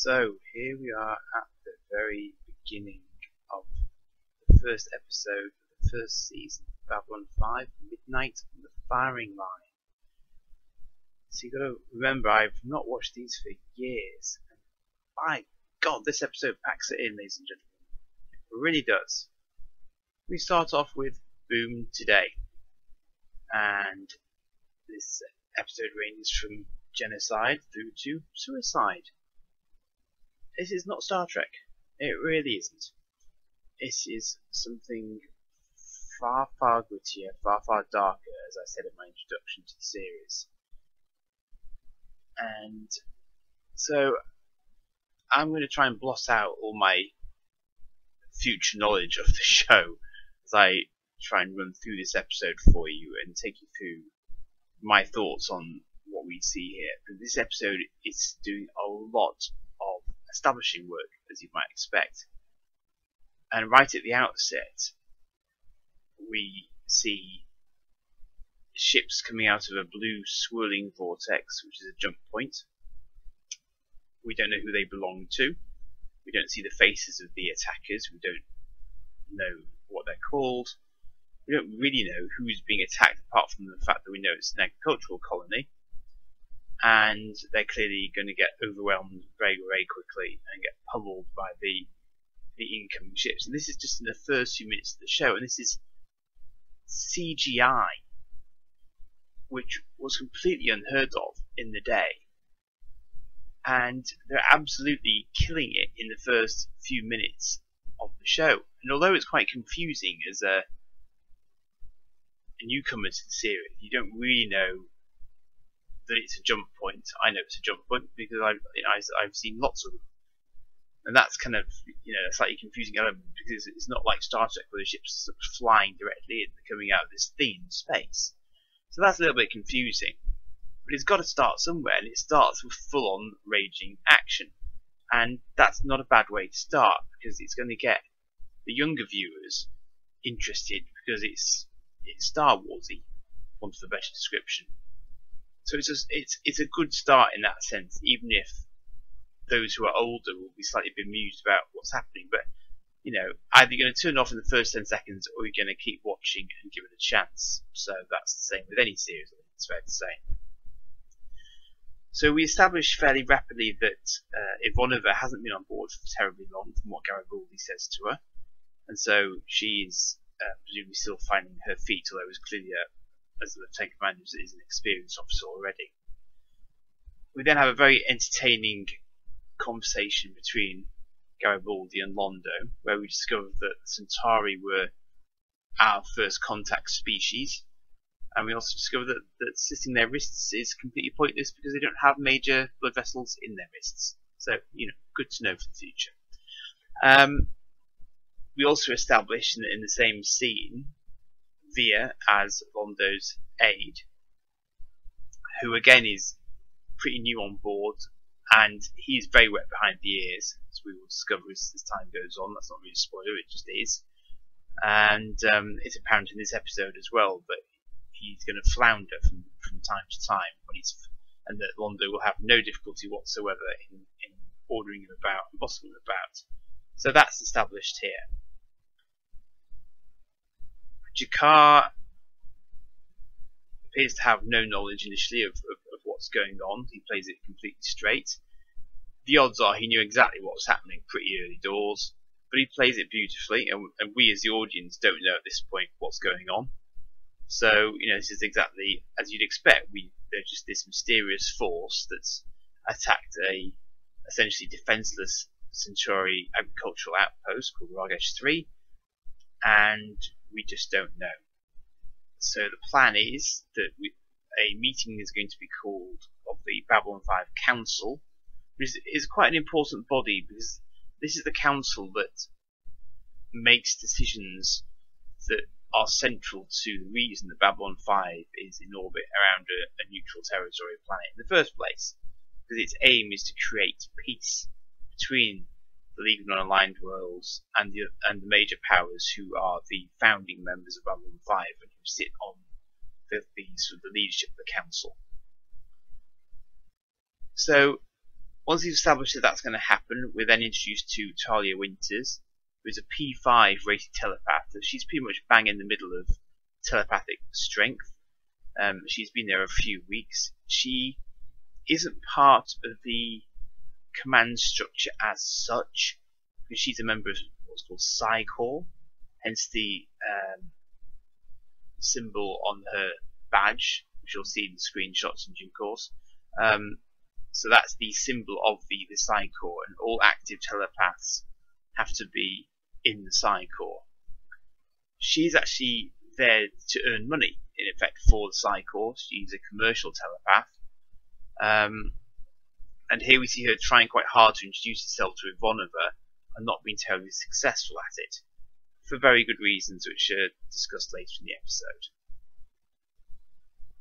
So here we are at the very beginning of the first episode of the first season of Babylon 5, Midnight on the Firing Line. So you've got to remember, I've not watched these for years. And by God, this episode packs it in, ladies and gentlemen. It really does. We start off with Boom Today. And this episode ranges from genocide through to suicide. This is not Star Trek. It really isn't. It is something far, far grittier, far, far darker, as I said in my introduction to the series. And so I'm going to try and bloss out all my future knowledge of the show as I try and run through this episode for you and take you through my thoughts on what we see here. But this episode is doing a lot of establishing work, as you might expect. And right at the outset, we see ships coming out of a blue swirling vortex, which is a jump point. We don't know who they belong to. We don't see the faces of the attackers. We don't know what they're called. We don't really know who's being attacked, apart from the fact that we know it's an agricultural colony. And they're clearly going to get overwhelmed very, very quickly and get pummeled by the incoming ships. And this is just in the first few minutes of the show, and this is CGI, which was completely unheard of in the day. And they're absolutely killing it in the first few minutes of the show. And although it's quite confusing as a newcomer to the series, you don't really know that it's a jump point. I know it's a jump point because I've seen lots of them, and that's kind of a slightly confusing element because it's not like Star Trek where the ships are flying directly and coming out of this thin space. So that's a little bit confusing, but it's got to start somewhere, and it starts with full-on raging action, and that's not a bad way to start because it's going to get the younger viewers interested because it's Star Warsy, for want of a better description. So it's a good start in that sense, even if those who are older will be slightly bemused about what's happening. But either you're going to turn off in the first 10 seconds, or you're going to keep watching and give it a chance. So that's the same with any series, I think it's fair to say. So we establish fairly rapidly that Ivanova hasn't been on board for terribly long, from what Garibaldi says to her, and so she's presumably still finding her feet, although it was clearly as the Lieutenant Commander is an experienced officer already. We then have a very entertaining conversation between Garibaldi and Londo, where we discover that Centauri were our first contact species, and we also discover that slitting their wrists is completely pointless because they don't have major blood vessels in their wrists. So, good to know for the future. We also establish in the same scene Via as Londo's aide, who again is pretty new on board, and he's very wet behind the ears, as we will discover as time goes on. That's not really a spoiler, it just is. And it's apparent in this episode as well that he's going to flounder from time to time and that Londo will have no difficulty whatsoever in ordering him about and bossing him about. So that's established here. Jakar appears to have no knowledge initially of what's going on. He plays it completely straight. The odds are he knew exactly what was happening pretty early doors, but he plays it beautifully, and we as the audience don't know at this point what's going on. So, this is exactly as you'd expect. There's just this mysterious force that's attacked a essentially defenseless Centauri agricultural outpost called Ragesh 3, and we just don't know. So the plan is that a meeting is going to be called of the Babylon 5 Council, which is quite an important body because this is the council that makes decisions that are central to the reason that Babylon 5 is in orbit around a neutral territory planet in the first place. Because its aim is to create peace between the League of Non-Aligned Worlds and the major powers who are the founding members of Babylon 5 and who sit on the leadership of the council. So Once we've established that that's going to happen, we're then introduced to Talia Winters, who's a P5 rated telepath. So she's pretty much bang in the middle of telepathic strength. She's been there a few weeks. She isn't part of the command structure as such, because she's a member of what's called Psi Corps, hence the symbol on her badge, which you'll see in the screenshots in due course. So that's the symbol of the Psi Corps, and all active telepaths have to be in the Psi Corps. She's actually there to earn money, in effect, for the Psi Corps. She's a commercial telepath. And here we see her trying quite hard to introduce herself to Ivanova and not being terribly successful at it, for very good reasons, which are discussed later in the episode.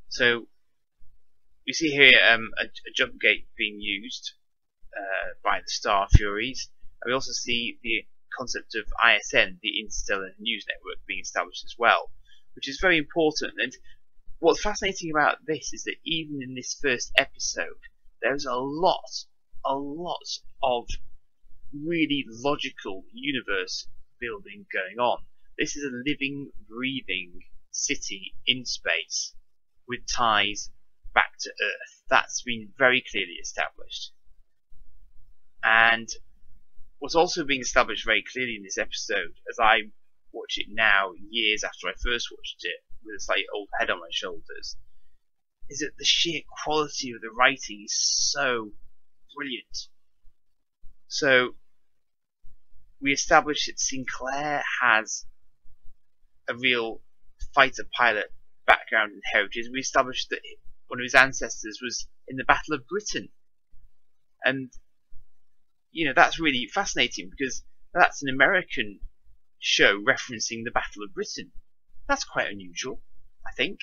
So we see here a jump gate being used by the Star Furies, and we also see the concept of ISN, the Interstellar News Network, being established as well, which is very important. And what's fascinating about this is that even in this first episode, there's a lot of really logical universe building going on. This is a living, breathing city in space with ties back to Earth. That's been very clearly established. And what's also being established very clearly in this episode, as I watch it now, years after I first watched it, with a slightly old head on my shoulders, is that the sheer quality of the writing is so brilliant. So we established that Sinclair has a real fighter pilot background and heritage. We established that one of his ancestors was in the Battle of Britain. And, you know, that's really fascinating, because that's an American show referencing the Battle of Britain. That's quite unusual, I think.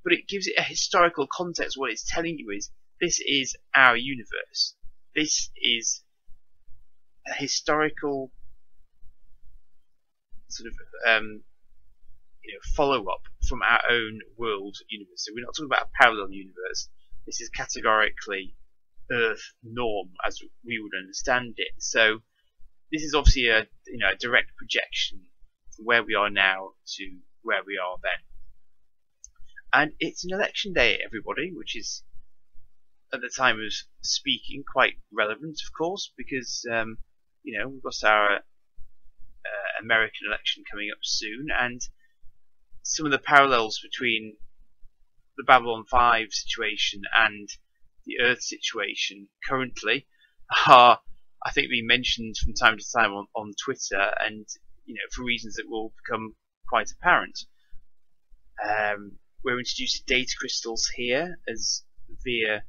But it gives it a historical context. What it's telling you is, this is our universe. This is a historical sort of follow-up from our own world universe. So we're not talking about a parallel universe. This is categorically Earth norm as we would understand it. So this is obviously a direct projection from where we are now to where we are then. And it's an election day, everybody, which is, at the time of speaking, quite relevant, of course, because we've got our American election coming up soon, and some of the parallels between the Babylon 5 situation and the Earth situation currently are, I think, being mentioned from time to time on Twitter, and for reasons that will become quite apparent. We're introduced to data crystals here as Veer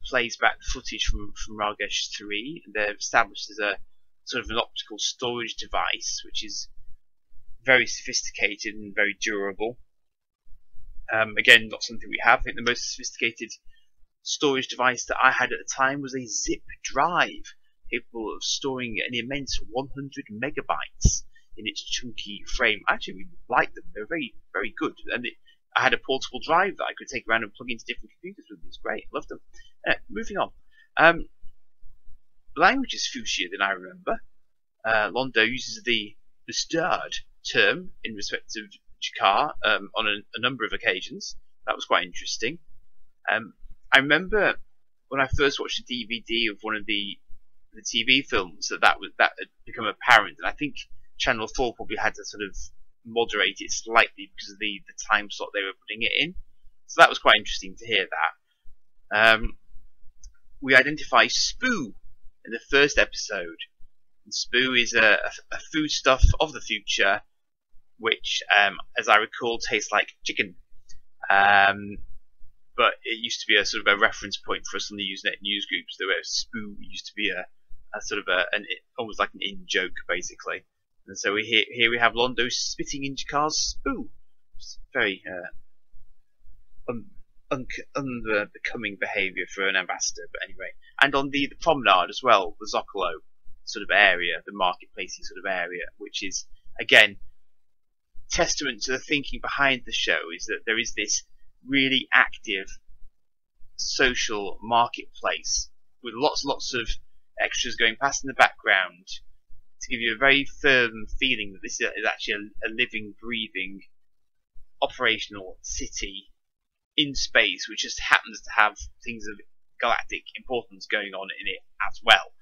plays back the footage from Ragesh 3. They're established as a sort of an optical storage device, which is very sophisticated and very durable. Again, not something we have. I think the most sophisticated storage device that I had at the time was a zip drive, capable of storing an immense 100 megabytes in its chunky frame. I actually really liked them. They were very, very good. And I had a portable drive that I could take around and plug into different computers with. It was great. I loved them. Moving on. Language is fuchsia than I remember. Londo uses the bastard term in respect of Jakar on a number of occasions. That was quite interesting. I remember when I first watched a DVD of one of the TV films that had become apparent, and I think Channel 4 probably had to sort of moderate it slightly because of the time slot they were putting it in. So that was quite interesting to hear that. We identify Spoo in the first episode. And Spoo is a foodstuff of the future, which, as I recall, tastes like chicken. But it used to be a sort of a reference point for us on the Usenet news groups, where Spoo used to be a sort of almost like an in joke, basically. And so here we have Londo spitting in Jakar's Spoo. It's very unbecoming behaviour for an ambassador, but anyway. And on the promenade as well, the Zocalo sort of area, the marketplacey sort of area, which is, again, testament to the thinking behind the show, is that there is this really active social marketplace with lots of extras going past in the background to give you a very firm feeling that this is actually a living, breathing, operational city in space, which just happens to have things of galactic importance going on in it as well.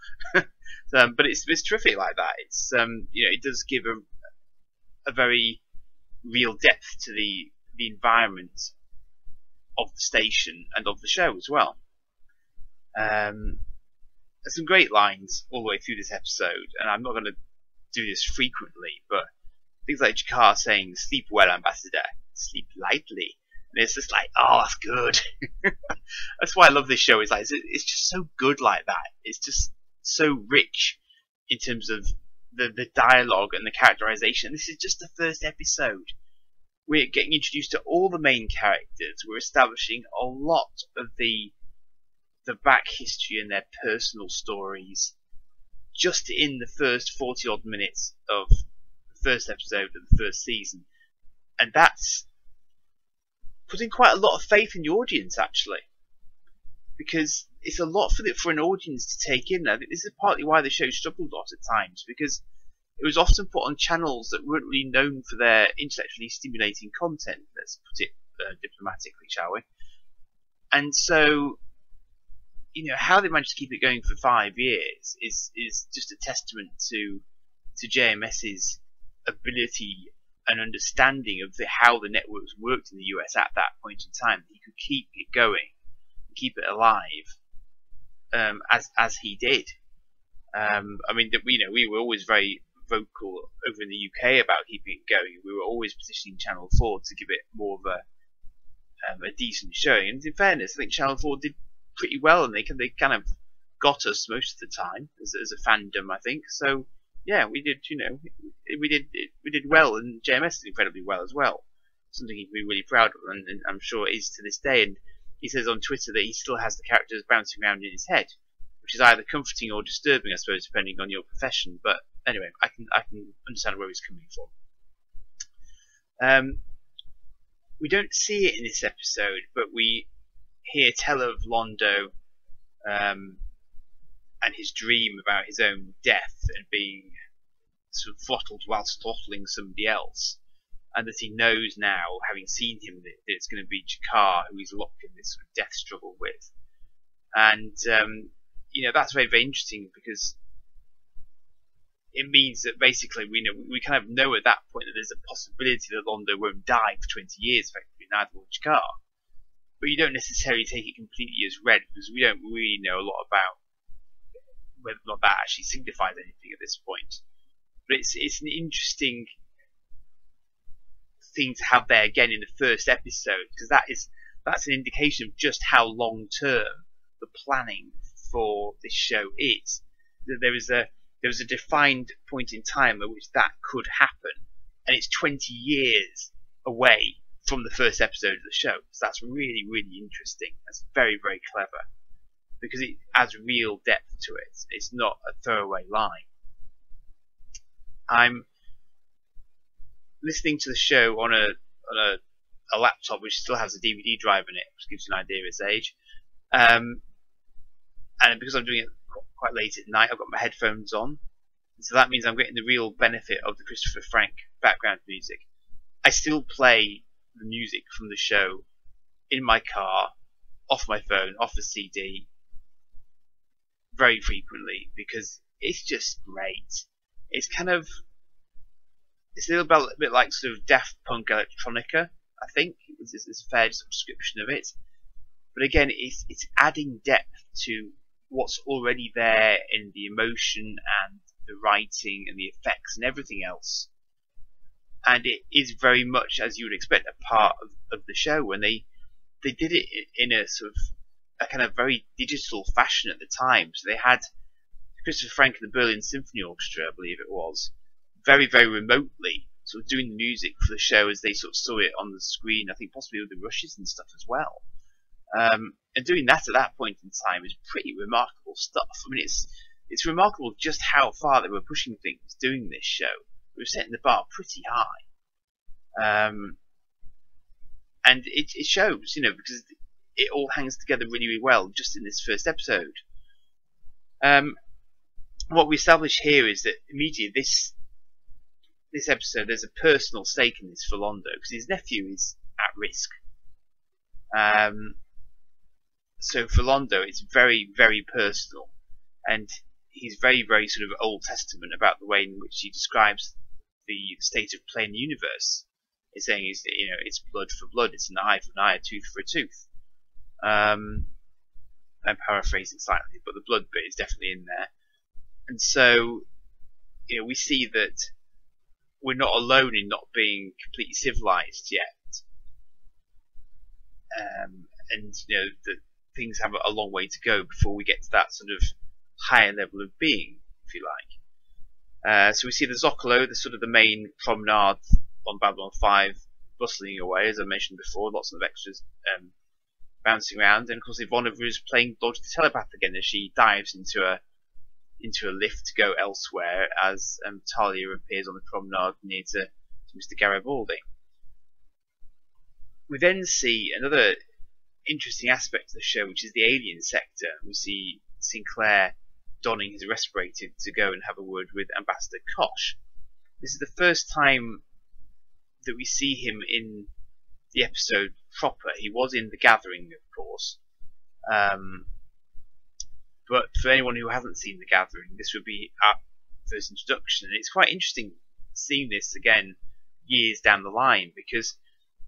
But it's terrific like that. It's it does give a very real depth to the environment of the station and of the show as well. There's some great lines all the way through this episode, and I'm not going to do this frequently, but things like Jakar saying, "Sleep well, Ambassador. Sleep lightly." And it's just like, oh, that's good. That's why I love this show. It's just so good like that. It's just so rich in terms of the dialogue and the characterization. This is just the first episode. We're getting introduced to all the main characters. We're establishing a lot of the back history and their personal stories just in the first 40 odd minutes of the first episode of the first season. And that's putting quite a lot of faith in the audience, actually, because it's a lot for an audience to take in. I think this is partly why the show struggled a lot at times, because it was often put on channels that weren't really known for their intellectually stimulating content, let's put it diplomatically, shall we. And so, how they managed to keep it going for 5 years is just a testament to JMS's ability and understanding of how the networks worked in the US at that point in time. He could keep it going, keep it alive, as he did. We were always very vocal over in the UK about keeping it going. We were always positioning Channel 4 to give it more of a decent showing. And in fairness, I think Channel 4 did pretty well, and they kind of got us most of the time as a fandom, I think. So yeah, we did well, and JMS did incredibly well as well. Something he can be really proud of, and I'm sure it is to this day. And he says on Twitter that he still has the characters bouncing around in his head, which is either comforting or disturbing, I suppose, depending on your profession. But anyway, I can understand where he's coming from. We don't see it in this episode, but we hear tell of Londo and his dream about his own death and being sort of throttled whilst throttling somebody else, and that he knows now, having seen him, that it's going to be Jakar who he's locked in this sort of death struggle with. And that's very, very interesting, because it means that basically we kind of know at that point that there's a possibility that Londo won't die for 20 years, effectively, neither will Jakar. But you don't necessarily take it completely as read, because we don't really know a lot about whether or not that actually signifies anything at this point. But it's an interesting thing to have there again in the first episode, because that's an indication of just how long term the planning for this show is. There was a defined point in time at which that could happen, and it's 20 years away from the first episode of the show. So that's really, really interesting. That's very, very clever, because it adds real depth to it. It's not a throwaway line. I'm listening to the show on a laptop which still has a DVD drive in it, which gives you an idea of its age. And because I'm doing it quite late at night, I've got my headphones on, so that means I'm getting the real benefit of the Christopher Frank background music. I still play the music from the show in my car, off my phone, off the CD, very frequently, because it's just great. It's a little bit like sort of Daft Punk electronica, I think. It's a fair description of it. But again, it's adding depth to what's already there in the emotion and the writing and the effects and everything else. And it is very much, as you would expect, a part of the show. And they did it in a sort of a kind of very digital fashion at the time. So they had Christopher Frank and the Berlin Symphony Orchestra, I believe it was, very, very remotely sort of doing the music for the show as they sort of saw it on the screen. I think possibly with the rushes and stuff as well. And doing that at that point in time is pretty remarkable stuff. I mean, it's remarkable just how far they were pushing things doing this show. We were setting the bar pretty high. And it shows, because it all hangs together really, really well just in this first episode. What we establish here is that immediately this episode, there's a personal stake in this for Londo because his nephew is at risk. So for Londo, it's very, very personal, and he's very, very sort of Old Testament about the way in which he describes the state of play in the universe. He's saying, it's blood for blood, it's an eye for an eye, a tooth for a tooth. I'm paraphrasing slightly, but the blood bit is definitely in there. And so, we see that we're not alone in not being completely civilized yet. And that things have a long way to go before we get to that sort of higher level of being, if you like. So we see the Zocalo, the sort of the main promenade on Babylon 5, bustling away, as I mentioned before, lots of extras bouncing around, and of course Ivanova is playing Dodge the Telepath again as she dives into a lift to go elsewhere as Talia appears on the promenade near to Mr. Garibaldi. We then see another interesting aspect of the show, which is the alien sector. We see Sinclair donning his respirator to go and have a word with Ambassador Kosh. This is the first time that we see him in the episode proper. He was in The Gathering, of course. But for anyone who hasn't seen The Gathering, this would be our first introduction. And it's quite interesting seeing this again years down the line, because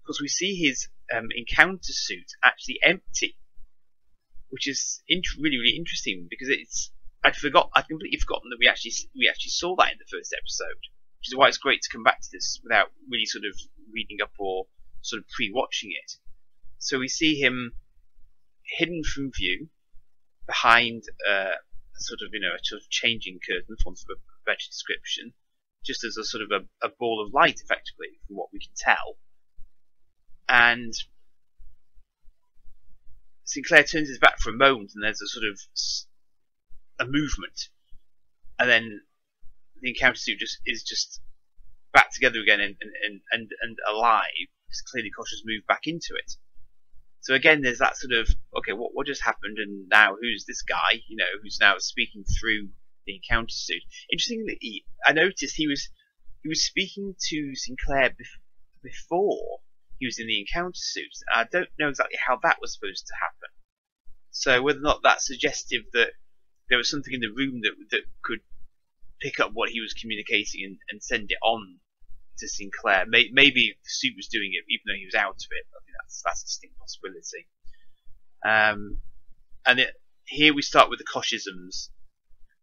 of course we see his encounter suit actually empty, which is really, really interesting, because I'd completely forgotten that we actually saw that in the first episode, which is why it's great to come back to this without really sort of reading up or sort of pre-watching it. So we see him hidden from view behind a sort of changing curtain, for want of a better description, just as a sort of a ball of light, effectively, from what we can tell. And Sinclair turns his back for a moment, and there's a sort of a movement, and then the encounter suit is just back together again and alive, because clearly Kosh has moved back into it. So again, there's that sort of, okay, what just happened, and now who's this guy, who's now speaking through the encounter suit? Interestingly, I noticed he was speaking to Sinclair before he was in the encounter suit. I don't know exactly how that was supposed to happen. So whether or not that's suggestive that there was something in the room that could pick up what he was communicating and send it on to Sinclair. Maybe the suit was doing it even though he was out of it. I think that's a distinct possibility. Here we start with the Koshisms.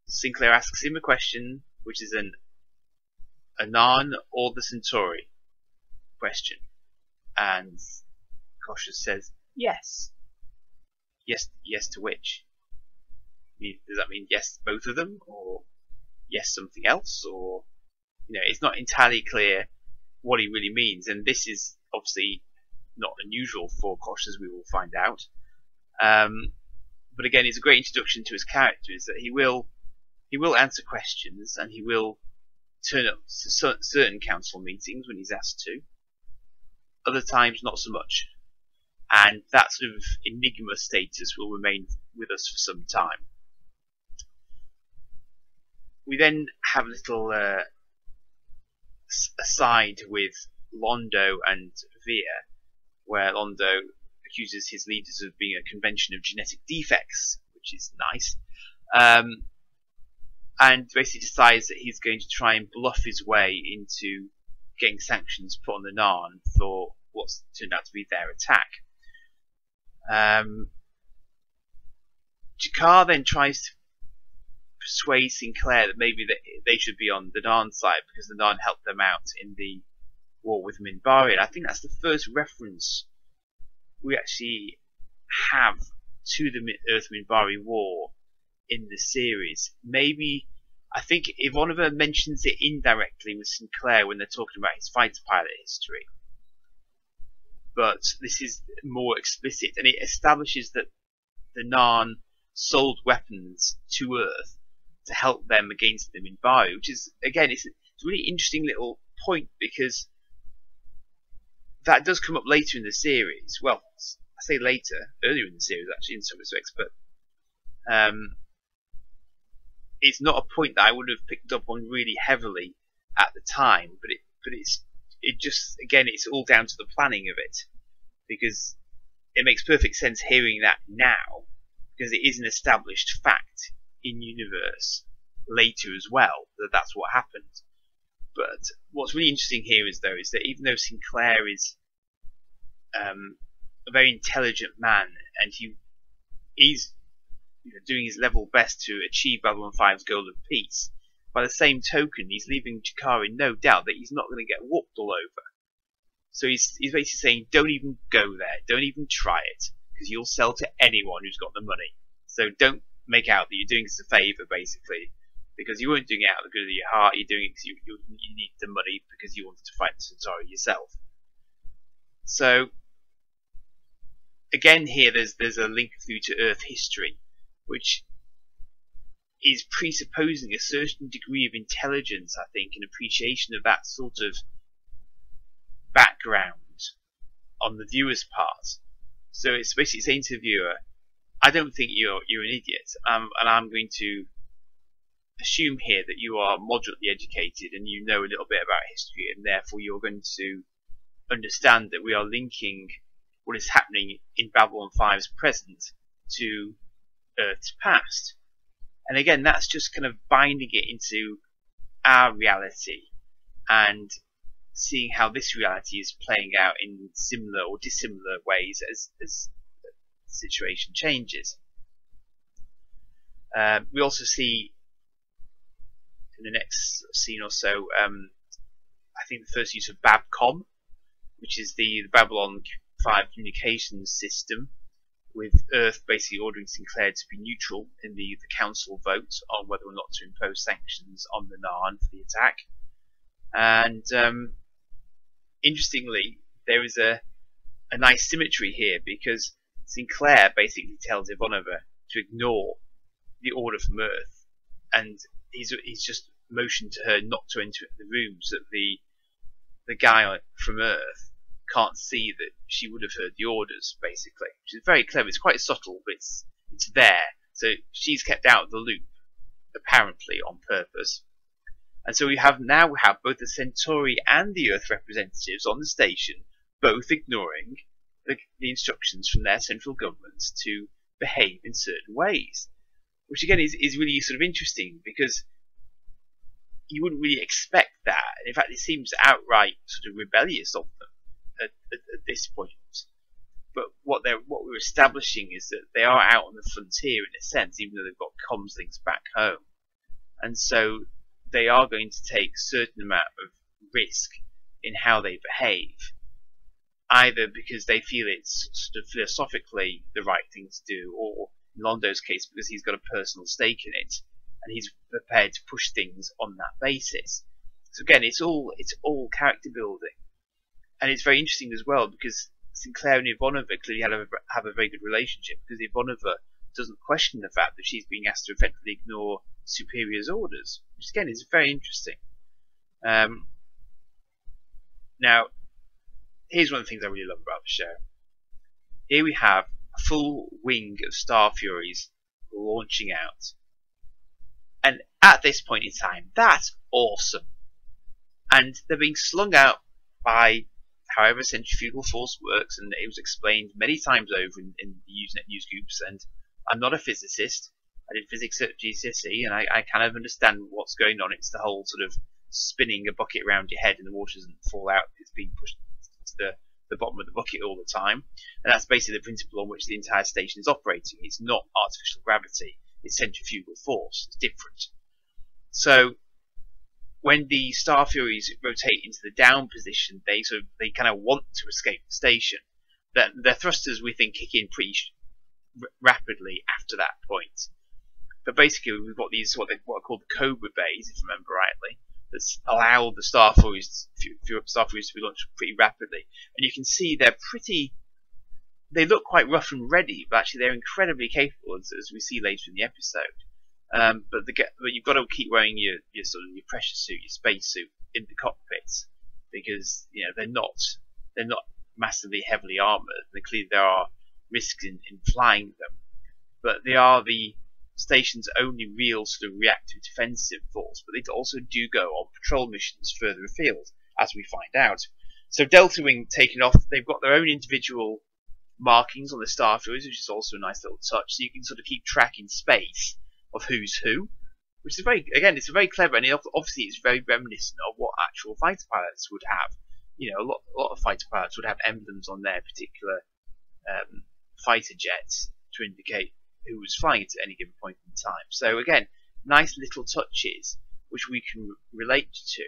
Sinclair asks him a question, which is an Anan or the Centauri question, and Kosh says yes. Yes to which? Does that mean yes both of them, or yes something else, or it's not entirely clear what he really means, and this is obviously not unusual for Kosh, as we will find out. But again, it's a great introduction to his character, is that he will answer questions, and he will turn up to certain council meetings when he's asked to. Other times, not so much. And that sort of enigma status will remain with us for some time. We then have a little aside with Londo and Veer, where Londo accuses his leaders of being a convention of genetic defects, which is nice, and basically decides that he's going to try and bluff his way into getting sanctions put on the Narn for what's turned out to be their attack. G'Kar then tries to persuade Sinclair that maybe they should be on the Narn side, because the Narn helped them out in the war with Minbari. I think that's the first reference we actually have to the Earth-Minbari war in the series. Maybe, I think Ivanova mentions it indirectly with Sinclair when they're talking about his fighter pilot history. But this is more explicit, and it establishes that the Narn sold weapons to Earth to help them against the Minbari, which is, again, it's a really interesting little point, because that does come up later in the series. Well, I say later, earlier in the series actually, in some respects, but it's not a point that I would have picked up on really heavily at the time, but it just, again, it's all down to the planning of it, because it makes perfect sense hearing that now, because it is an established fact in universe later as well that that's what happened. But what's really interesting here is that even though Sinclair is a very intelligent man, and he's doing his level best to achieve Babylon 5's goal of peace, by the same token, he's leaving Jakar in no doubt that he's not going to get whooped all over. So he's basically saying, don't even go there, don't even try it, because you'll sell to anyone who's got the money. So don't make out that you're doing us a favour, basically, because you weren't doing it out of the good of your heart, you're doing it because you need the money because you wanted to fight the Centauri yourself. So, again here, there's a link through to Earth history, which is presupposing a certain degree of intelligence, I think, and appreciation of that sort of background on the viewer's part. So it's basically saying to the viewer, I don't think you're an idiot, and I'm going to assume here that you are moderately educated and you know a little bit about history, and therefore you're going to understand that we are linking what is happening in Babylon 5's present to Earth's past. And again, that's just kind of binding it into our reality and seeing how this reality is playing out in similar or dissimilar ways as the situation changes. We also see in the next scene or so, I think the first use of Babcom, which is the Babylon 5 communications system, with Earth basically ordering Sinclair to be neutral in the council vote on whether or not to impose sanctions on the Narn for the attack. And interestingly, there is a nice symmetry here, because Sinclair basically tells Ivanova to ignore the order from Earth, and he's just motioned to her not to enter the room so that the guy from Earth can't see that she would have heard the orders, basically, which is very clever. It's quite subtle, but it's there. So she's kept out of the loop, apparently on purpose. And so we now have both the Centauri and the Earth representatives on the station, both ignoring the instructions from their central governments to behave in certain ways, which again is really sort of interesting, because you wouldn't really expect that. In fact, it seems outright sort of rebellious of them at this point. But what we're establishing is that they are out on the frontier in a sense, even though they've got comms links back home, and so they are going to take a certain amount of risk in how they behave, either because they feel it's sort of philosophically the right thing to do, or in Londo's case, because he's got a personal stake in it and he's prepared to push things on that basis. So again, it's all character building. And it's very interesting as well, because Sinclair and Ivanova clearly have a very good relationship, because Ivanova doesn't question the fact that she's being asked to effectively ignore superior's orders, which again is very interesting. Now, here's one of the things I really love about the show. Here we have a full wing of Star Furies launching out. And at this point in time, that's awesome. And they're being slung out by however centrifugal force works, and it was explained many times over in the Usenet news groups. And I'm not a physicist. I did physics at GCSE, and I kind of understand what's going on. It's the whole sort of spinning a bucket around your head and the water doesn't fall out. It's being pushed to the bottom of the bucket all the time. And that's basically the principle on which the entire station is operating. It's not artificial gravity. It's centrifugal force. It's different. So when the Star Furies rotate into the down position, they kind of want to escape the station. Their thrusters, we think, kick in pretty rapidly after that point. But basically, we've got these what are called the Cobra bays, if I remember rightly, that allow the Star Furies to be launched pretty rapidly. And you can see they look quite rough and ready, but actually they're incredibly capable, as we see later in the episode. But you've got to keep wearing your pressure suit, your space suit in the cockpits, because they're not massively heavily armoured. And clearly there are risks in flying them, but they are the station's only real sort of reactive defensive force, but they also do go on patrol missions further afield, as we find out. So Delta Wing taken off, they've got their own individual markings on the starfields, which is also a nice little touch, so you can sort of keep track in space of who's who, which is it's very clever, and obviously it's very reminiscent of what actual fighter pilots would have. You know, a lot of fighter pilots would have emblems on their particular fighter jets to indicate who was flying it at any given point in time. So again, nice little touches which we can relate to,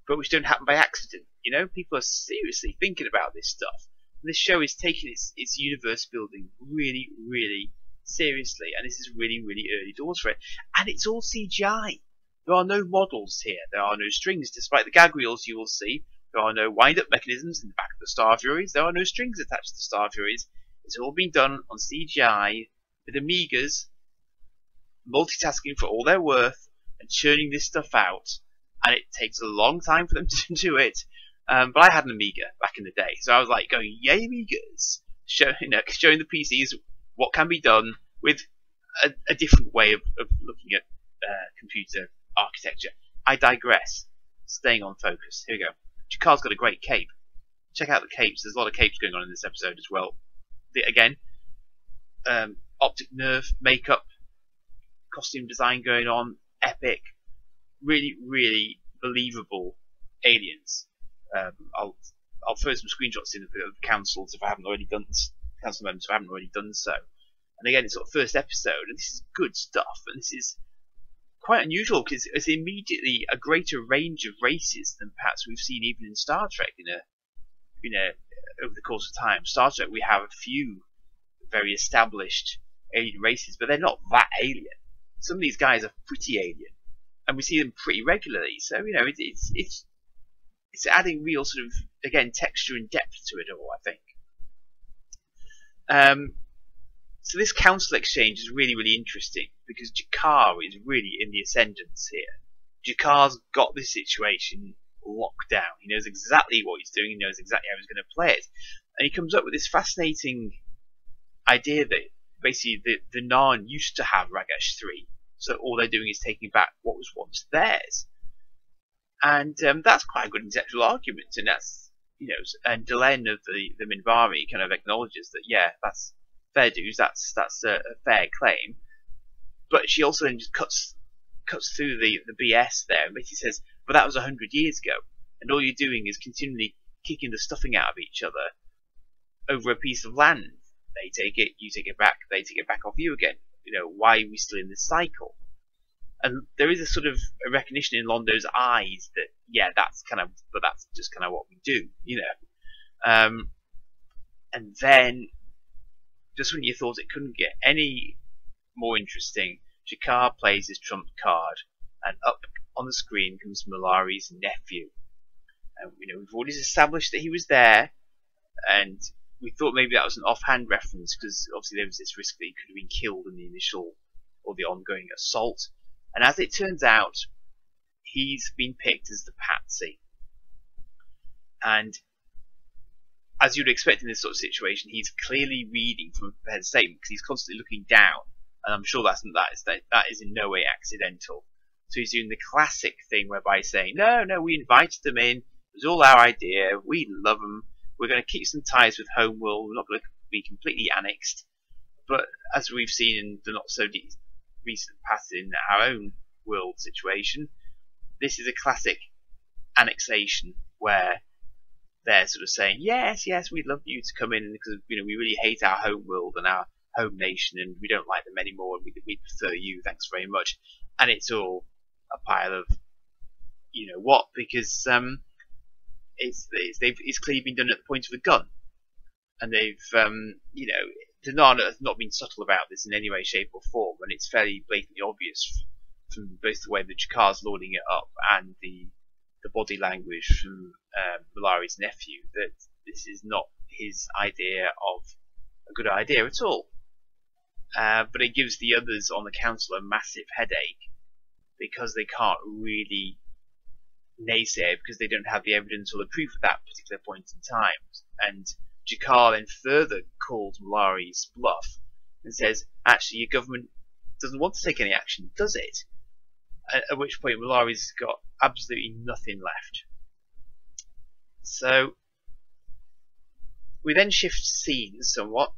but which don't happen by accident. You know, people are seriously thinking about this stuff. And this show is taking its universe building really, really seriously, and this is really, really early doors for it. And it's all CGI. There are no models here. There are no strings, despite the gag reels you will see. There are no wind-up mechanisms in the back of the Star Furies. There are no strings attached to the Star Furies. It's all been done on CGI with Amigas, multitasking for all they're worth, and churning this stuff out. And it takes a long time for them to do it. But I had an Amiga back in the day, so I was like going, "Yay, Amigas!" Showing the PCs what can be done with a different way of looking at computer architecture. I digress. Staying on focus. Here we go. Jakar's got a great cape. Check out the capes. There's a lot of capes going on in this episode as well. Again, optic nerve, makeup, costume design going on. Epic. Really, really believable aliens. I'll throw some screenshots in of the councils if I haven't already done council members if I haven't already done so. And again, it's sort of first episode, and this is good stuff, and this is quite unusual because it's immediately a greater range of races than perhaps we've seen even in Star Trek over the course of time. Star Trek, we have a few very established alien races, but they're not that alien. Some of these guys are pretty alien, and we see them pretty regularly. So it's adding real sort of, again, texture and depth to it all, I think. So this council exchange is really, really interesting because Jakar is really in the ascendance here. Jakar's got this situation locked down. He knows exactly what he's doing. He knows exactly how he's going to play it. And he comes up with this fascinating idea that basically the Narn used to have Ragash 3. So all they're doing is taking back what was once theirs. And that's quite a good intellectual argument. And that's, and Delenn of the Minbari kind of acknowledges that, yeah, that's fair dues, that's a fair claim. But she also then just cuts through the BS there and basically says, but that was 100 years ago, and all you're doing is continually kicking the stuffing out of each other over a piece of land. They take it, you take it back, they take it back off you again. Why are we still in this cycle? And there is a sort of a recognition in Londo's eyes that, yeah, that's just kind of what we do, And then, just when you thought it couldn't get any more interesting, Jakar plays his trump card, and up on the screen comes Malari's nephew. And we've already established that he was there, and we thought maybe that was an offhand reference because obviously there was this risk that he could have been killed in the initial or the ongoing assault. And as it turns out, he's been picked as the patsy. And as you'd expect in this sort of situation, he's clearly reading from a prepared statement because he's constantly looking down. And I'm sure that is in no way accidental. So he's doing the classic thing whereby he's saying, no, we invited them in. It was all our idea. We love them. We're going to keep some ties with Homeworld. We're not going to be completely annexed. But as we've seen in the not so recent past in our own world situation, this is a classic annexation where they're sort of saying, yes, we'd love you to come in because we really hate our home world and our home nation and we don't like them anymore and we prefer you, thanks very much. And it's all a pile of what, because it's clearly been done at the point of a gun, and they've the Narn has not been subtle about this in any way, shape or form, and it's fairly blatantly obvious from both the way that Jakar's lording it up and the body language from Malari's nephew that this is not his idea of a good idea at all. But it gives the others on the council a massive headache because they can't really naysay it because they don't have the evidence or the proof at that particular point in time. And Jakar then further calls Malari's bluff and says, actually, your government doesn't want to take any action, does it? At which point Malari's got absolutely nothing left. So we then shift scenes somewhat,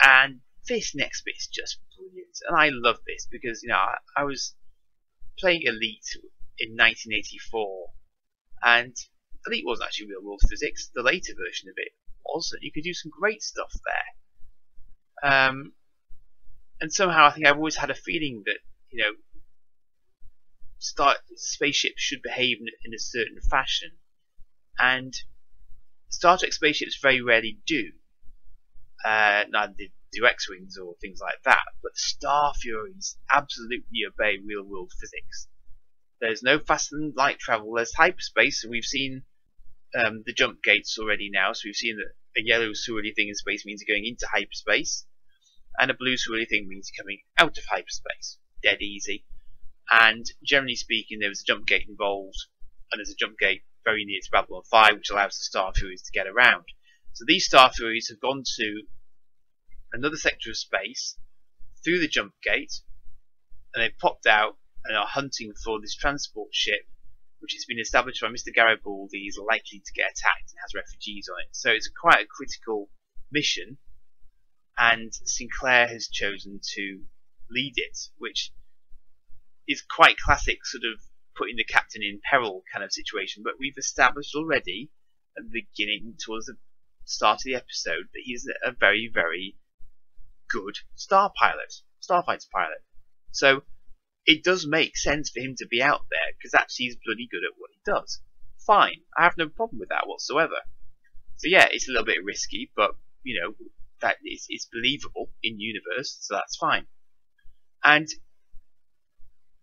and this next bit is just brilliant. And I love this because, you know, I was playing Elite in 1984, and Elite wasn't actually real world physics. The later version of it was, and you could do some great stuff there. And somehow I think I've always had a feeling that, you know, spaceships should behave in a certain fashion, and Star Trek spaceships very rarely do. Neither do X-wings or things like that, but Star Furies absolutely obey real-world physics. There's no faster than light travel. There's hyperspace, and we've seen the jump gates already now. So we've seen that a yellow swirly thing in space means you're going into hyperspace, and a blue swirly thing means you're coming out of hyperspace. Dead easy. And generally speaking, there was a jump gate involved, and there's a jump gate very near to Babylon 5, which allows the Star Furies to get around. So these Star Furies have gone to another sector of space through the jump gate, and they've popped out and are hunting for this transport ship, which has been established by Mr. Garibaldi is likely to get attacked and has refugees on it. So it's quite a critical mission, and Sinclair has chosen to lead it, which is quite classic sort of putting the captain in peril kind of situation. But we've established already at the beginning towards the start of the episode that he's a very, very good starfighter pilot. So it does make sense for him to be out there, because actually he's bloody good at what he does. Fine, I have no problem with that whatsoever. So yeah, it's a little bit risky, but you know, that it's believable in universe, so that's fine. And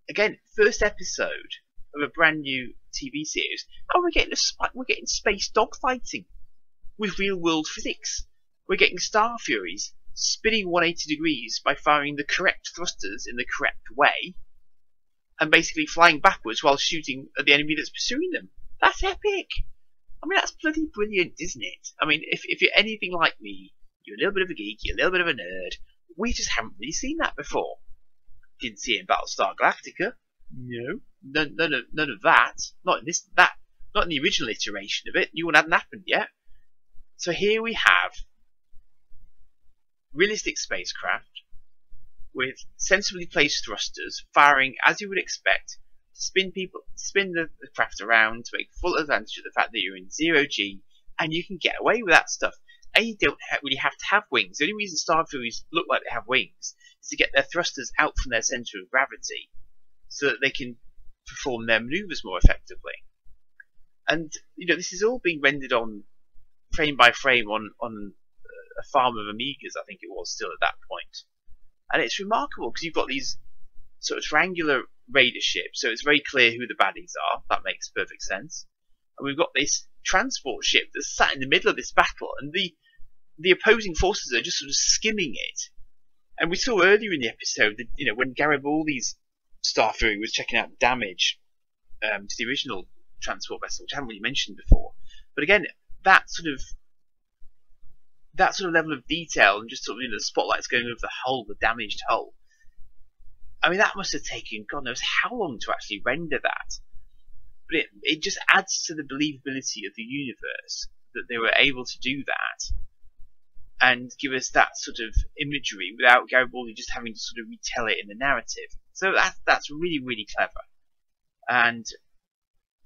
again, first episode of a brand new TV series, and we're getting space dogfighting with real world physics. We're getting Star Furies spinning 180 degrees by firing the correct thrusters in the correct way, and basically flying backwards while shooting at the enemy that's pursuing them. That's epic! I mean, that's bloody brilliant, isn't it? I mean, if you're anything like me, you're a little bit of a geek, you're a little bit of a nerd, we just haven't really seen that before. Didn't see it in Battlestar Galactica. No. None of that. Not in the original iteration of it. New one hadn't happened yet. So here we have realistic spacecraft with sensibly placed thrusters firing as you would expect to spin the craft around to make full advantage of the fact that you're in 0G, and you can get away with that stuff. And you don't really have to have wings. The only reason Star Furies look like they have wings is to get their thrusters out from their centre of gravity so that they can perform their manoeuvres more effectively. And you know, this is all being rendered on frame by frame on a farm of Amigas, I think it was still at that point. And it's remarkable because you've got these sort of triangular raider ships, so it's very clear who the baddies are. That makes perfect sense. And we've got this transport ship that's sat in the middle of this battle, and the opposing forces are just sort of skimming it. And we saw earlier in the episode that, you know, when Garibaldi's Star Fury was checking out damage to the original transport vessel, which I haven't really mentioned before. But again, that sort of level of detail, and just sort of, you know, the spotlight's going over the hull, the damaged hull. I mean, that must have taken God knows how long to actually render that. But it just adds to the believability of the universe that they were able to do that and give us that sort of imagery without Garibaldi just having to sort of retell it in the narrative. So that's really, really clever, and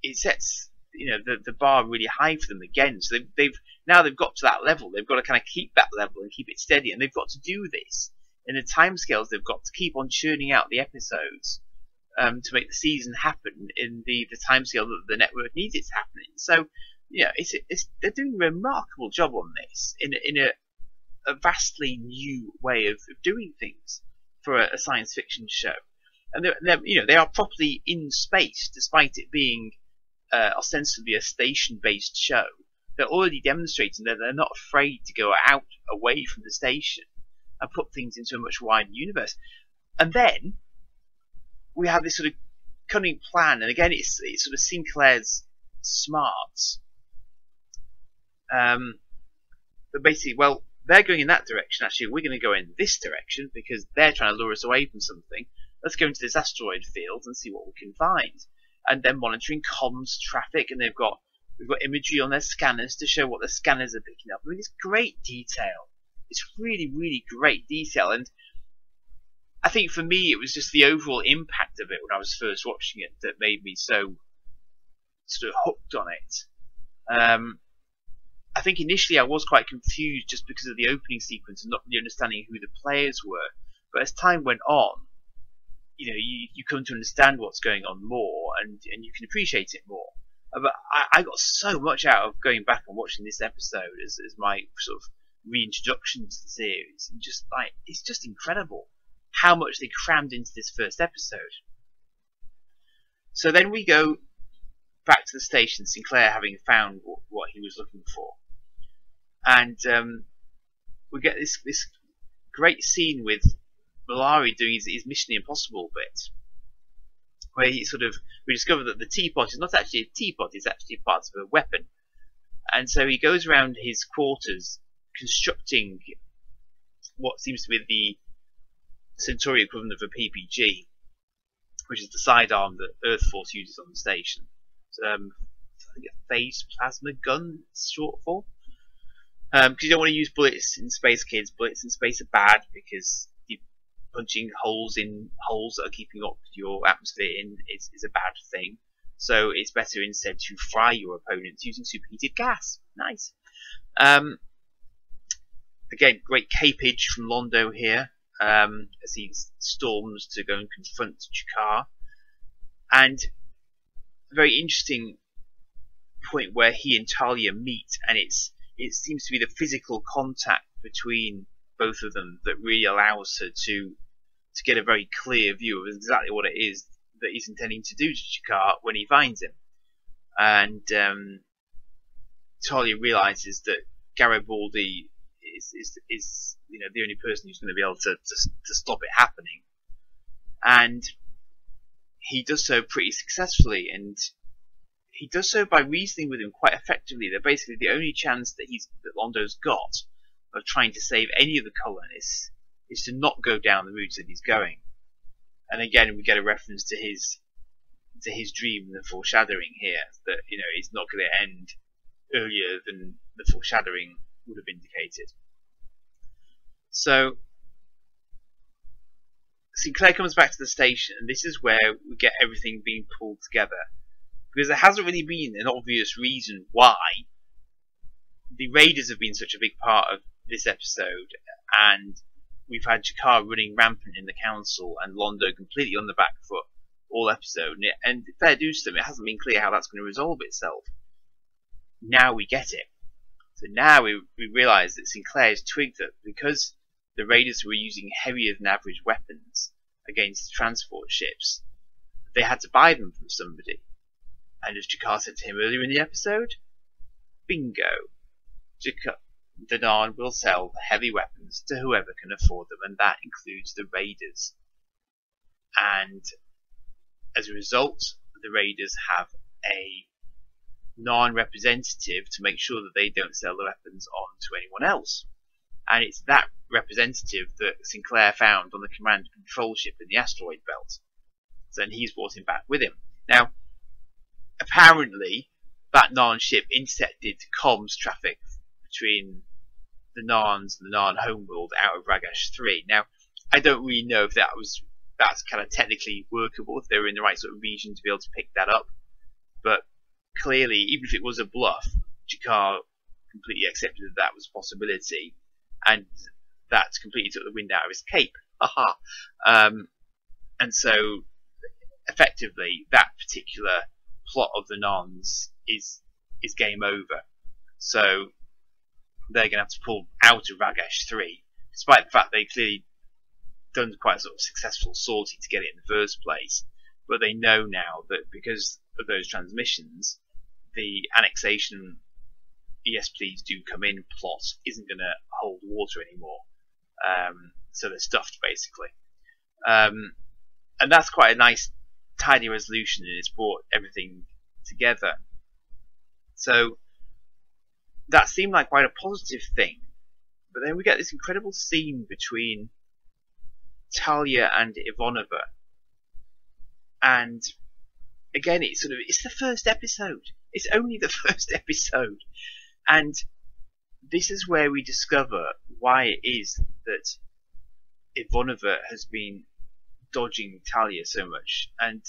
it sets, you know, the bar really high for them again. So they've got to that level. They've got to kind of keep that level and keep it steady, and they've got to do this in the timescales they've got to keep on churning out the episodes to make the season happen in the timescale that the network needs it to happen in. So yeah, they're doing a remarkable job on this in a vastly new way of doing things for a science fiction show. And they are properly in space, despite it being ostensibly a station-based show. They're already demonstrating that they're not afraid to go out away from the station and put things into a much wider universe. And then we have this sort of cunning plan, and again, it's sort of Sinclair's smarts. But basically, well, they're going in that direction. Actually, we're going to go in this direction because they're trying to lure us away from something. Let's go into this asteroid field and see what we can find. And then monitoring comms traffic, and we've got imagery on their scanners to show what the scanners are picking up. I mean, it's great detail. It's really, really great detail. And I think for me, it was just the overall impact of it when I was first watching it that made me so sort of hooked on it. I think initially I was quite confused just because of the opening sequence and not really understanding who the players were. But as time went on, you come to understand what's going on more, and you can appreciate it more. But I got so much out of going back and watching this episode as my sort of reintroduction to the series, and just like it's just incredible how much they crammed into this first episode. So then we go back to the station, Sinclair having found what he was looking for, and we get this great scene with Malari doing his Mission Impossible bit, where we discover that the teapot is not actually a teapot; it's actually part of a weapon. And so he goes around his quarters constructing what seems to be the Centauri equivalent of a PPG, which is the sidearm that Earth Force uses on the station. I think a phased plasma gun it's short for. Because you don't want to use bullets in space, kids. Bullets in space are bad because punching holes in holes that are keeping up your atmosphere in is a bad thing. So it's better instead to fry your opponents using superheated gas. Nice. Again, great capage from Londo here as he storms to go and confront Jakar. And a very interesting point where he and Talia meet, and it seems to be the physical contact between both of them that really allows her to get a very clear view of exactly what it is that he's intending to do to Jakar when he finds him. And Talia realizes that Garibaldi is the only person who's going to be able to stop it happening, and he does so pretty successfully, and he does so by reasoning with him quite effectively that basically the only chance that Londo's got of trying to save any of the colonists is to not go down the route that he's going. And again, we get a reference to his dream and the foreshadowing here that it's not going to end earlier than the foreshadowing would have indicated. So Sinclair comes back to the station, and this is where we get everything being pulled together, because there hasn't really been an obvious reason why the Raiders have been such a big part of this episode, and we've had Jakar running rampant in the council and Londo completely on the back foot all episode, and fair dues to them, it hasn't been clear how that's going to resolve itself. Now we get it. So now we realise that Sinclair has twigged that because the Raiders were using heavier than average weapons against transport ships, they had to buy them from somebody. And as Jakar said to him earlier in the episode, bingo, the Narn will sell the heavy weapons to whoever can afford them, and that includes the Raiders. And as a result, the Raiders have a Narn representative to make sure that they don't sell the weapons on to anyone else. And it's that representative that Sinclair found on the command and control ship in the asteroid belt. So then he's brought him back with him. Now, apparently, that Narn ship intercepted comms traffic between the Narns and the Narn homeworld out of Ragash 3. Now, I don't really know if that's kind of technically workable, if they were in the right sort of region to be able to pick that up. But clearly, even if it was a bluff, Jakar completely accepted that was a possibility, and that completely took the wind out of his cape. Haha. And so, effectively, that particular plot of the Narns is game over. So they're going to have to pull out of Ragash 3, despite the fact they clearly done quite a sort of successful sortie to get it in the first place. But they know now that because of those transmissions, the annexation yes please do come in plot isn't going to hold water anymore. So they're stuffed basically. And that's quite a nice tidy resolution, and it's brought everything together. So that seemed like quite a positive thing But then we get this incredible scene between Talia and Ivanova, and again, it's the first episode. It's only the first episode, and this is where we discover why it is that Ivanova has been dodging Talia so much. And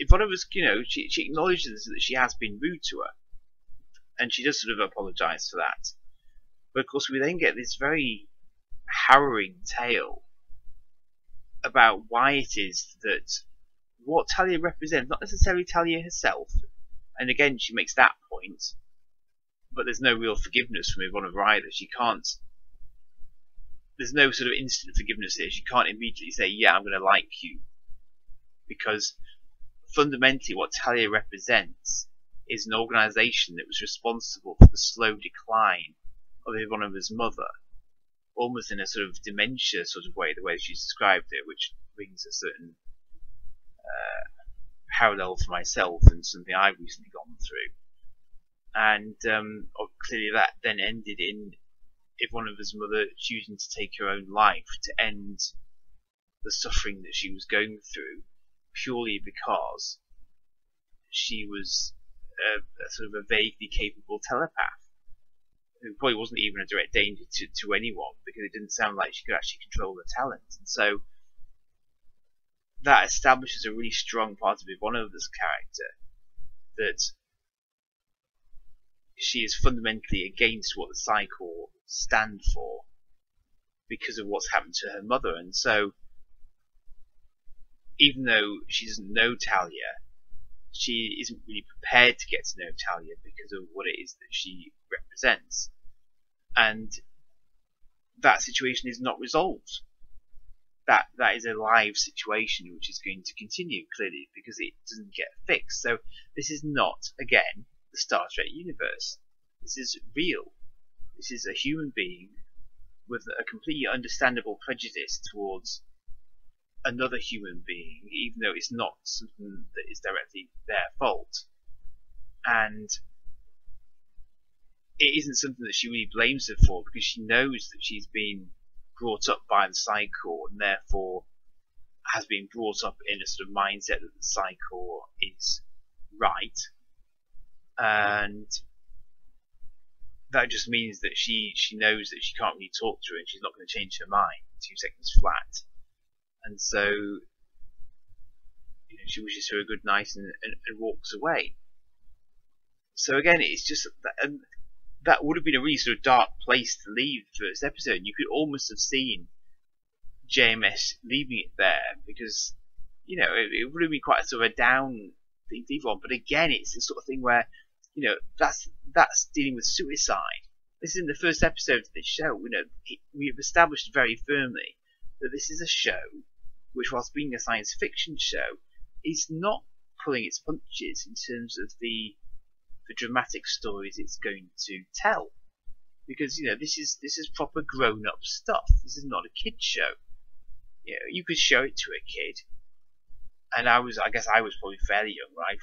Ivanova's, she acknowledges that she has been rude to her, and she does sort of apologise for that. But of course, we then get this very harrowing tale about why it is that what Talia represents, not necessarily Talia herself, and again she makes that point, but there's no real forgiveness from Ivanova either. There's no sort of instant forgiveness here. She can't immediately say, yeah, I'm going to like you, because fundamentally what Talia represents is an organisation that was responsible for the slow decline of Ivanova's mother, almost in a sort of dementia sort of way, the way she's described it, which brings a certain parallel for myself and something I've recently gone through. And clearly that then ended in Ivanova's mother choosing to take her own life to end the suffering that she was going through, purely because she was a sort of a vaguely capable telepath who probably wasn't even a direct danger to anyone, because it didn't sound like she could actually control her talent. And so that establishes a really strong part of Ivanova's character, that she is fundamentally against what the Psychor stand for because of what's happened to her mother. And so even though she doesn't know Talia, she isn't really prepared to get to know Talia because of what it is that she represents. And that situation is not resolved. That is a live situation which is going to continue, clearly, because it doesn't get fixed. So this is not, again, the Star Trek universe. This is real. This is a human being with a completely understandable prejudice towards another human being, even though it's not something that is directly their fault. And it isn't something that she really blames her for, because she knows that she's been brought up by the Psychor, and therefore has been brought up in a sort of mindset that the Psychor is right. And that just means that she knows that she can't really talk to her, and she's not going to change her mind 2 seconds flat. And so she wishes her a good night and walks away. So again, it's just that would have been a really sort of dark place to leave the first episode. You could almost have seen JMS leaving it there, because it would have been quite a sort of a down thing to leave on. But again, it's the sort of thing where that's dealing with suicide. This is in the first episode of this show. We've established very firmly that this is a show which, whilst being a science fiction show, is not pulling its punches in terms of the dramatic stories it's going to tell, because this is proper grown-up stuff. This is not a kid's show. You could show it to a kid, and I guess I was probably fairly young, right?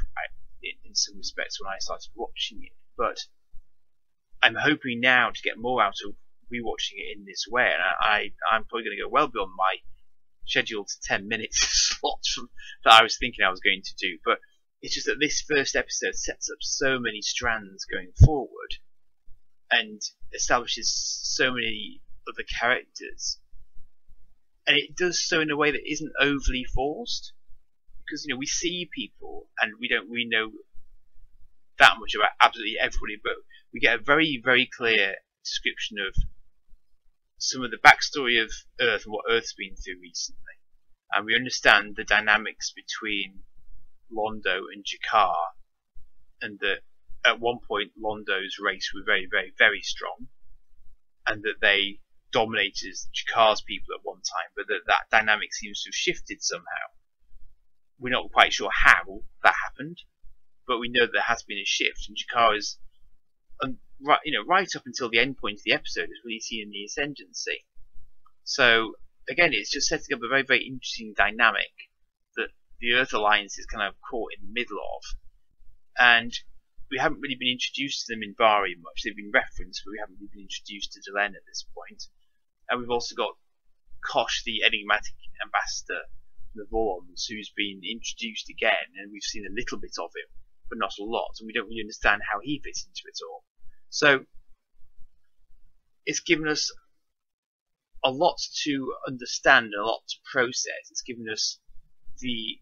In some respects when I started watching it, but I'm hoping now to get more out of rewatching it in this way, and I'm probably going to go well beyond my scheduled 10 minutes slot that I was thinking I was going to do. But it's just that this first episode sets up so many strands going forward and establishes so many other characters, and it does so in a way that isn't overly forced, because we see people and we don't really know that much about absolutely everybody, but we get a very, very clear description of some of the backstory of Earth and what Earth's been through recently, and we understand the dynamics between Londo and Jakar, and that at one point Londo's race were very, very, very strong, and that they dominated Jakar's people at one time, but that dynamic seems to have shifted somehow. We're not quite sure how that happened, but we know there has been a shift, and Jakar is, right up until the end point of the episode, is really seen in the ascendancy. So again, it's just setting up a very, very interesting dynamic that the Earth Alliance is kind of caught in the middle of, and we haven't really been introduced to them in Bari much. They've been referenced, but we haven't really been introduced to Delenn at this point. And we've also got Kosh, the enigmatic ambassador from the Vorlons, who's been introduced again, and we've seen a little bit of him, but not a lot, and we don't really understand how he fits into it all. So it's given us a lot to understand, a lot to process. It's given us the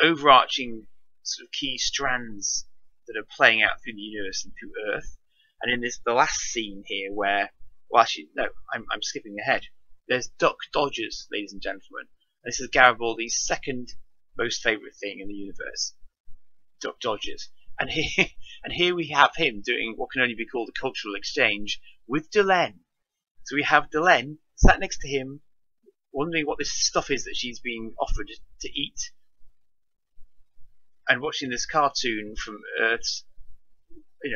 overarching sort of key strands that are playing out through the universe and through Earth. And in the last scene here, where, well, actually, no, I'm skipping ahead. There's Duck Dodgers, ladies and gentlemen. And this is Garibaldi's second most favourite thing in the universe, Duck Dodgers. And here we have him doing what can only be called a cultural exchange with Delenn. So we have Delenn sat next to him, wondering what this stuff is that she's being offered to eat, and watching this cartoon from Earth's,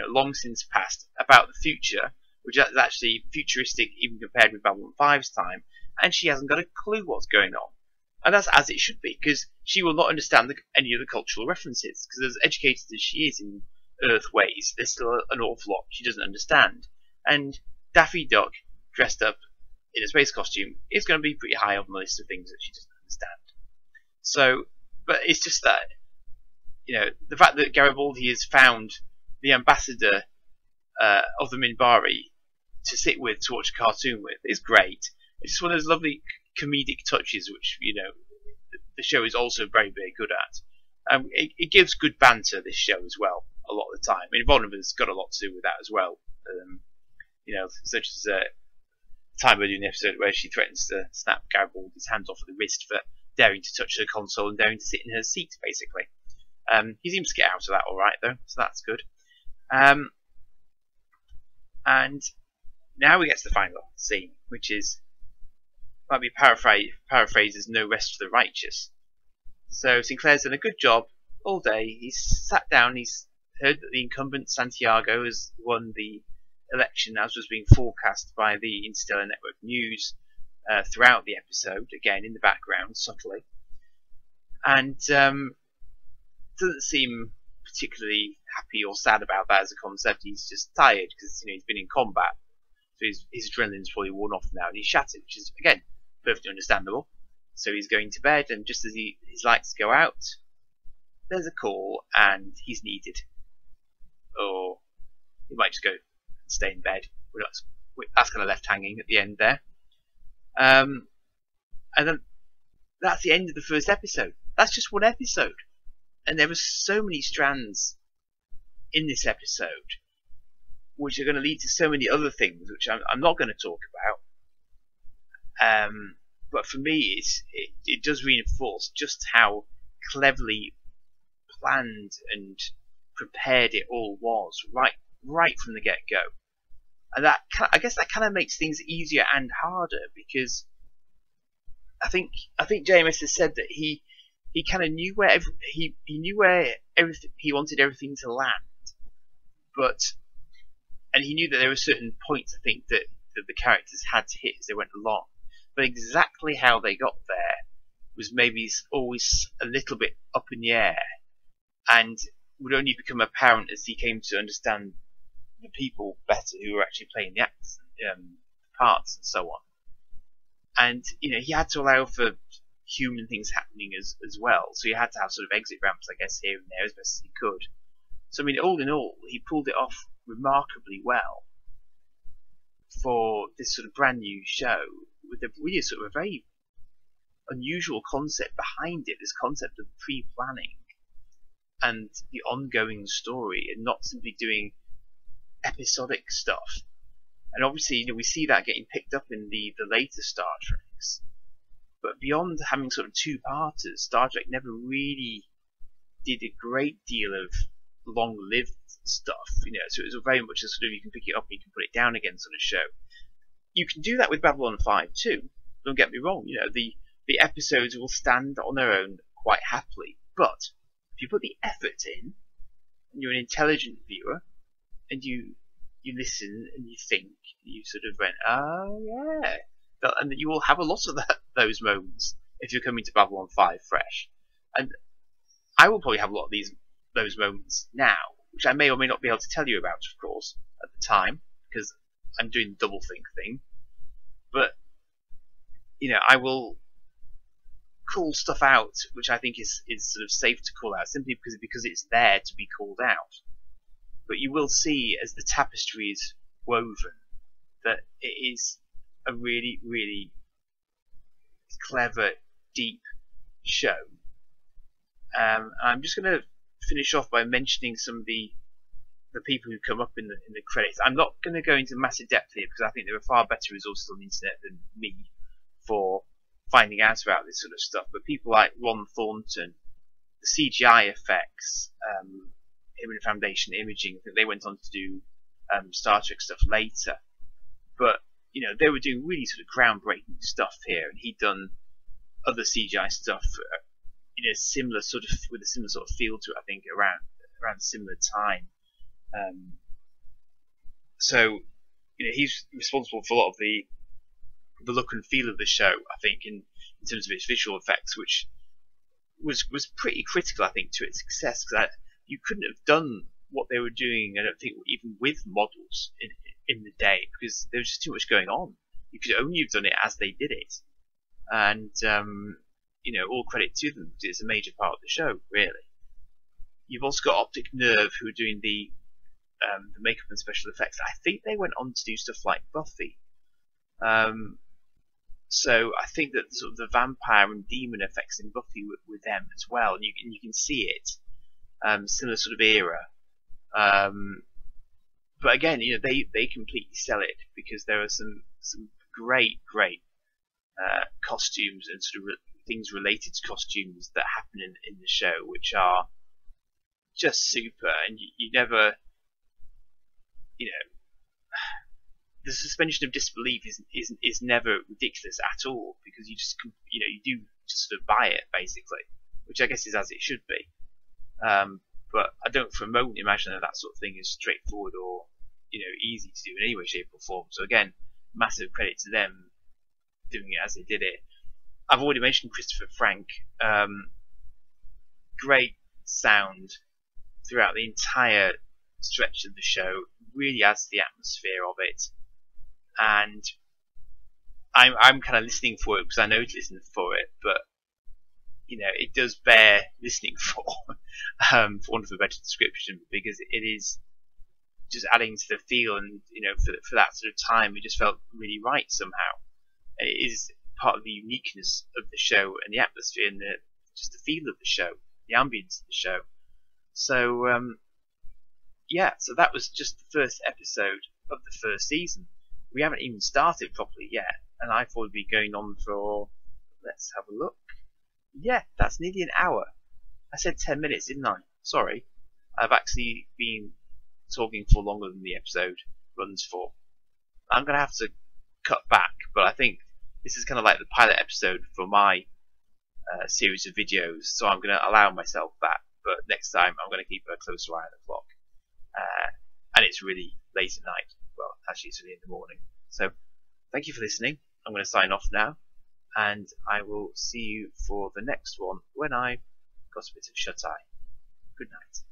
long since past about the future, which is actually futuristic even compared with Babylon 5's time, and she hasn't got a clue what's going on. And that's as it should be, because she will not understand any of the cultural references, because as educated as she is in Earth ways, there's still an awful lot she doesn't understand. And Daffy Duck, dressed up in a space costume, is going to be pretty high on the list of things that she doesn't understand. So, but it's just that, the fact that Garibaldi has found the ambassador of the Minbari to sit with, to watch a cartoon with, is great. It's just one of those lovely comedic touches which, the show is also very, very good at. It gives good banter, this show, as well, a lot of the time. I mean, Volniver's got a lot to do with that as well. Such as time earlier in the episode where she threatens to snap Garibaldi's hands off at the wrist for daring to touch her console and daring to sit in her seat, basically. He seems to get out of that alright, though, so that's good. And now we get to the final scene, which is, might be paraphrased as no rest for the righteous. So Sinclair's done a good job all day. He's sat down, he's heard that the incumbent Santiago has won the election, as was being forecast by the Interstellar Network News throughout the episode, again in the background, subtly. And doesn't seem particularly happy or sad about that as a concept. He's just tired because he's been in combat, so his adrenaline's probably worn off now, and he's shattered, which is again perfectly understandable. So he's going to bed, and just as his lights go out, there's a call, and he's needed. Or he might just go and stay in bed. That's kind of left hanging at the end there. And then that's the end of the first episode. That's just one episode. And there were so many strands in this episode which are going to lead to so many other things which I'm not going to talk about. But for me, it does reinforce just how cleverly planned and prepared it all was, right from the get-go. And I guess that kind of makes things easier and harder, because I think JMS has said that he kind of knew where he knew where everything he wanted everything to land, and he knew that there were certain points I think that the characters had to hit as they went along. But exactly how they got there was maybe always a little bit up in the air, and would only become apparent as he came to understand the people better who were actually playing the actors, parts, and so on. And he had to allow for human things happening as well, so he had to have sort of exit ramps, I guess, here and there as best as he could. So I mean, all in all, he pulled it off remarkably well for this sort of brand new show, with really sort of a very unusual concept behind it, this concept of pre-planning and the ongoing story, and not simply doing episodic stuff. And obviously, we see that getting picked up in the later Star Treks. But beyond having sort of two-parters, Star Trek never really did a great deal of long-lived stuff. So it was very much a sort of you can pick it up and you can put it down again sort of show. You can do that with Babylon 5 too. Don't get me wrong. The episodes will stand on their own quite happily. But if you put the effort in, and you're an intelligent viewer, and you listen and you think, you sort of went, oh yeah, and you will have a lot of those moments if you're coming to Babylon 5 fresh. And I will probably have a lot of those moments now, which I may or may not be able to tell you about, of course, at the time, because I'm doing the doublethink thing. But I will call stuff out which I think is sort of safe to call out, simply because it's there to be called out. But you will see as the tapestry is woven that it is a really, really clever, deep show. I'm just going to finish off by mentioning some of the people who come up in the credits. I'm not going to go into massive depth here because I think there are far better resources on the internet than me for finding out about this sort of stuff. But people like Ron Thornton, the CGI effects, him and Foundation Imaging, I think they went on to do Star Trek stuff later. But they were doing really sort of groundbreaking stuff here, and he'd done other CGI stuff with a similar sort of feel to it. I think around a similar time. So he's responsible for a lot of the look and feel of the show, I think, in terms of its visual effects, which was pretty critical, I think, to its success, because you couldn't have done what they were doing, I don't think, even with models in the day, because there was just too much going on. You could only have done it as they did it, and all credit to them, because it's a major part of the show, really. You've also got Optic Nerve, who are doing the makeup and special effects. I think they went on to do stuff like Buffy. So I think that sort of the vampire and demon effects in Buffy were them as well, and you can see it. Similar sort of era. But again, they completely sell it, because there are some great costumes and sort of things related to costumes that happen in the show, which are just super, and you never, the suspension of disbelief is never ridiculous at all, because you do just sort of buy it, basically, which I guess is as it should be. But I don't for a moment imagine that sort of thing is straightforward or easy to do in any way, shape or form. So again, massive credit to them doing it as they did it. I've already mentioned Christopher Frank. Great sound throughout the entire stretch of the show, really adds to the atmosphere of it, and I'm kind of listening for it because I know to listen for it, but it does bear listening for want of a better description, because it is just adding to the feel, and for that sort of time it just felt really right somehow. And it is part of the uniqueness of the show and the atmosphere and just the feel of the show, the ambience of the show. So yeah, so that was just the first episode of the first season. We haven't even started properly yet, and I thought it'd be going on for, let's have a look. Yeah, that's nearly an hour. I said 10 minutes, didn't I? Sorry. I've actually been talking for longer than the episode runs for. I'm going to have to cut back, but I think this is kind of like the pilot episode for my series of videos, so I'm going to allow myself that. But next time I'm going to keep a closer eye on the clock. And it's really late at night. Well, actually it's really in the morning. So thank you for listening. I'm going to sign off now, and I will see you for the next one when I've got a bit of shut eye. Good night.